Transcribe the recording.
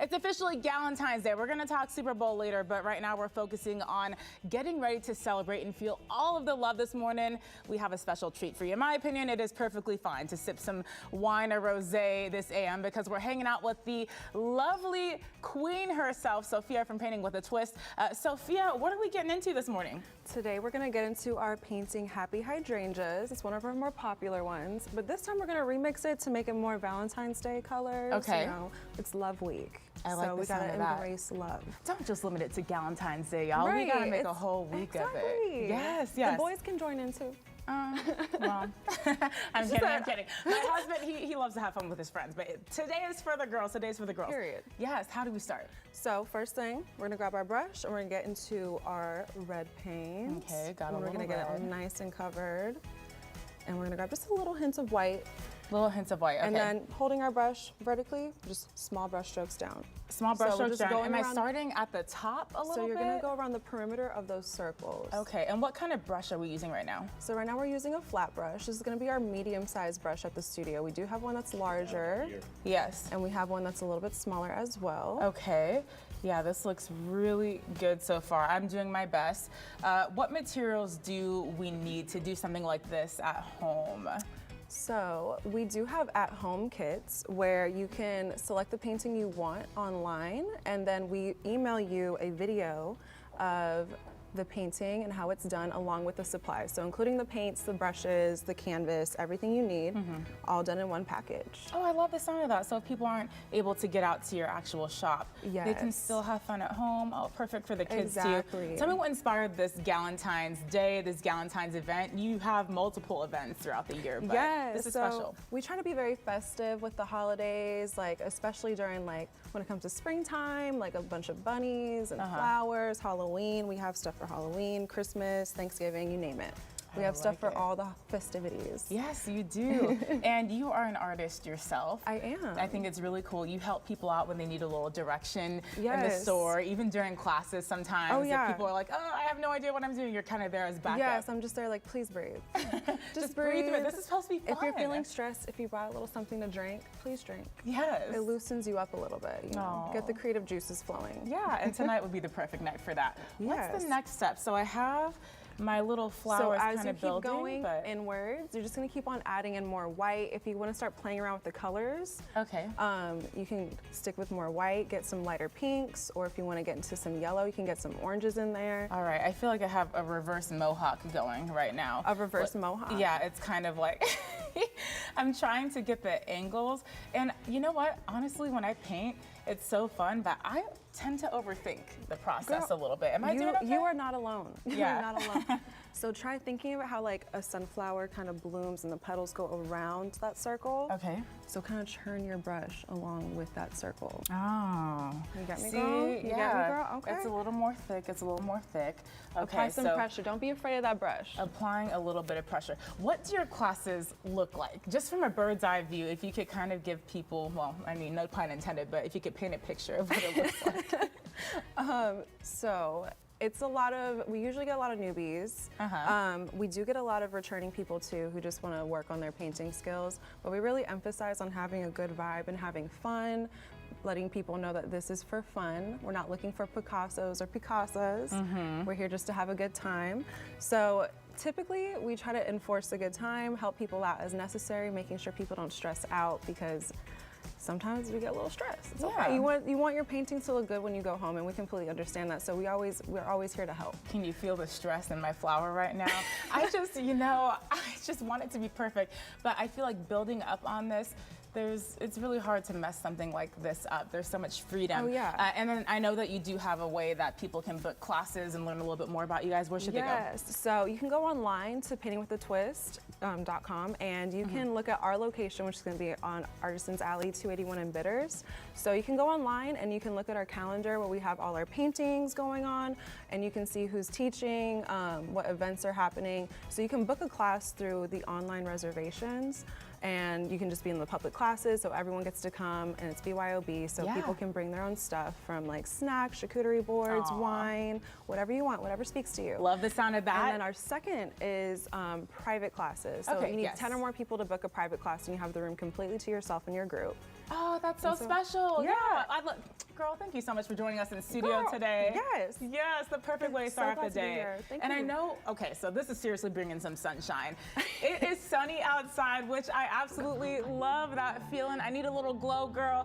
It's officially Galentine's Day. We're going to talk Super Bowl later, but right now we're focusing on getting ready to celebrate and feel all of the love this morning. We have a special treat for you. In my opinion, it is perfectly fine to sip some wine or rosé this AM because we're hanging out with the lovely queen herself, Sophia from Painting with a Twist. Sophia, what are we getting into this morning? Today we're going to get into our painting Happy Hydrangeas. It's one of our more popular ones, but this time we're going to remix it to make it more Valentine's Day colors. Okay. You know, it's Love Week. I like so we sound gotta of that. Embrace love. Don't just limit it to Galentine's Day, y'all. Right. We gotta make a whole week of it. Yes, yes. The boys can join in too. Well, I'm kidding. My husband, he loves to have fun with his friends, but today is for the girls. Today's for the girls. Period. Yes. How do we start? So first thing, we're gonna grab our brush and we're gonna get into our red paint. Okay, got a and we're little gonna get it nice and covered. And we're gonna grab just a little hint of white. Little hints of white, okay. And then holding our brush vertically, just small brush strokes down. Small brush strokes down. Am I around, starting at the top a little bit? So you're gonna go around the perimeter of those circles. Okay, and what kind of brush are we using right now? So right now we're using a flat brush. This is gonna be our medium-sized brush at the studio. We do have one that's larger. Yes. And we have one that's a little bit smaller as well. Okay. Yeah, this looks really good so far. I'm doing my best. What materials do we need to do something like this at home? So we do have at-home kits where you can select the painting you want online, and then we email you a video of the painting and how it's done along with the supplies. So including the paints, the brushes, the canvas, everything you need, all done in one package. Oh, I love the sound of that. So if people aren't able to get out to your actual shop, they can still have fun at home. Oh, perfect for the kids too. Tell me what inspired this Galentine's Day, this Galentine's event. You have multiple events throughout the year, but this is special. We try to be very festive with the holidays, like especially during like when it comes to springtime, like a bunch of bunnies and flowers, Halloween. We have stuff for Halloween, Christmas, Thanksgiving, you name it. We have stuff for all the festivities. Yes, you do. And you are an artist yourself. I am. I think it's really cool. You help people out when they need a little direction in the store, even during classes sometimes. Oh, yeah. If people are like, oh, I have no idea what I'm doing, you're kind of there as backup. Yes, I'm just there like, please breathe. just breathe through it. This is supposed to be fun. If you're feeling stressed, if you brought a little something to drink, please drink. Yes. It loosens you up a little bit, you know, get the creative juices flowing. Yeah, and tonight would be the perfect night for that. Yes. What's the next step? So I have my little flowers kind of building. So as you keep going inwards, you're just gonna keep on adding in more white. If you wanna start playing around with the colors, you can stick with more white, get some lighter pinks, or if you wanna get into some yellow, you can get some oranges in there. All right, I feel like I have a reverse mohawk going right now. A reverse mohawk? Yeah, it's kind of like, I'm trying to get the angles. And you know what? Honestly, when I paint, it's so fun, but I tend to overthink the process a little bit. Am I doing okay? You are not alone. Yeah. You are not alone. So try thinking about how like a sunflower kind of blooms and the petals go around that circle. Okay. So kind of churn your brush along with that circle. Oh. You get me, See, girl? You get me, girl? Okay. It's a little more thick. It's a little more thick. Okay, apply some pressure. Don't be afraid of that brush. Applying a little bit of pressure. What do your classes look like? Just from a bird's eye view, if you could kind of give people, well, I mean, no pun intended, but if you could paint a picture of what it looks like. So it's we usually get a lot of newbies. We do get a lot of returning people too who just want to work on their painting skills, but we really emphasize on having a good vibe and having fun, letting people know that this is for fun. We're not looking for Picassos or Picassas. We're here just to have a good time. So typically we try to enforce a good time, help people out as necessary, making sure people don't stress out because sometimes we get a little stressed. It's okay. You want your paintings to look good when you go home, and we completely understand that. So we're always here to help. Can you feel the stress in my flower right now? I just want it to be perfect. But I feel like building up on this, it's really hard to mess something like this up. There's so much freedom. Oh, yeah. And then I know that you do have a way that people can book classes and learn a little bit more about you guys. Where should they go? Yes, so you can go online to paintingwithatwist.com and you can look at our location, which is going to be on Artisans Alley 281 in Bitters. So you can go online and you can look at our calendar where we have all our paintings going on, and you can see who's teaching, what events are happening. So you can book a class through the online reservations, and you can just be in the public classes, so everyone gets to come, and it's BYOB, so people can bring their own stuff from like snacks, charcuterie boards, wine, whatever you want, whatever speaks to you. Love the sound of that. And then our second is private classes. So you need 10 or more people to book a private class, and you have the room completely to yourself and your group. Oh, that's so special. Yeah. Girl, thank you so much for joining us in the studio today. Yes. Yes, the perfect way to start off the day. Thank and you. I know, okay, so this is seriously bringing some sunshine. It is sunny outside, which I absolutely love that feeling. I need a little glow, girl.